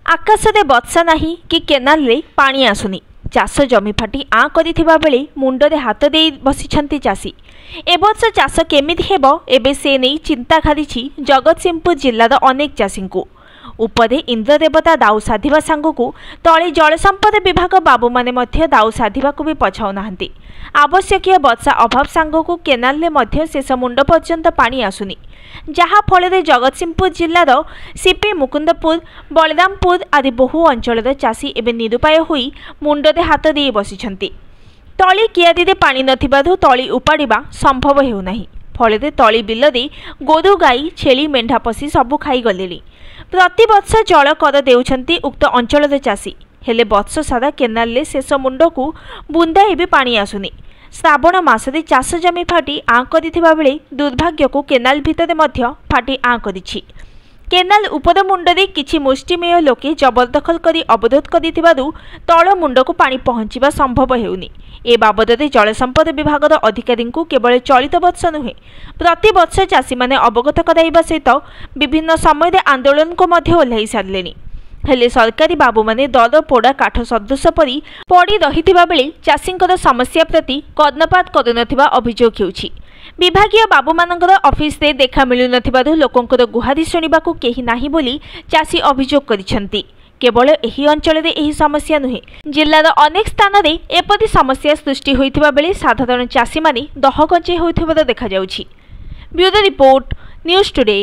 आकाशरे वर्षा नाही कि केनाल रे पानी आसुनी। चाष जमी फाटी आँ करिथिबा बेले मुंडरे हाथ दे बसिछंती चाषी। एबर्ष चाष केमिति हेबो एबे से नै चिंता घारिछि जगतसिंहपुर जिल्लार अनेक चाषींकु। उपरे इंद्रदेवता दाऊ साधिबा सांगकु तळे जलसंपद विभाग बाबू माने मध्य दाऊ साधिबाकु भी पछाउ नाहंती। आवश्यकीय वर्षा अभाव सांगकु केनाल रे मध्य शेष मुंड पर्यंत पानी आसुनी, जहा फल जगतसिंहपुर जिल्लार सीपी मुकुंदपुर बलरामपुर आदि बहु अंचल चाषी एवं निरुपाय होई मुंडरे हाथ दे बसिछंती। तली कियारी पानी नथिबारु तली उपाड़िबा संभव हेउनाही। फल तली बिलरे गोरु गाई छेली मेंढा पशि सबु खाई गलेनी। प्रतिवर्ष जल कर देउछंती उक्त अंचल चाषी, हेले वर्ष सारा केनाल ले शेष मुंडकु बुंदाए भी पानी आसुनी। श्रावण मासरे चाष जमी फाटी आँ करिथिबा बेले दुर्भाग्यकु केनाल भितरे मध्य फाटी आँ करिछि। केनाल उपर मुंडरे किछि मुष्टिमेय लोके जबरदखल करी अवरोध करिथिबारु तळ मुंडकु पानी पहुंचिबा संभव हेउनी। ए बाबदरे जलसंपद विभागर अधिकारींकु केवल चलित वर्ष नुहे प्रति वर्ष चाषी माने अवगत कराइबा सहित विभिन्न समय आंदोलन को मध्य ओह्लाई सारलेनी। हेले सरकारी बाबू माने दर पोड़ा काठ सदृश परी पड़ी रहिथिबा बेले चाषींकर समस्या प्रति कर्णपात करुनथिबा अभियोग हेउछि। विभागीय बाबू मानकर ऑफिस रे देखा मिलु नथिबारु लोकंकर गुहारी सुनिबाकु केही नाही बोली चाषी अभियोग करिसंती। केवल एही अंचल रे एही समस्या नुहे, जिल्लार अनेक स्थान रे एपरि समस्या सृष्टि होइथिबा बेले साधारण चाषी माने दहगंचे होइथिबार देखा जाउछि। Bureau report, news today.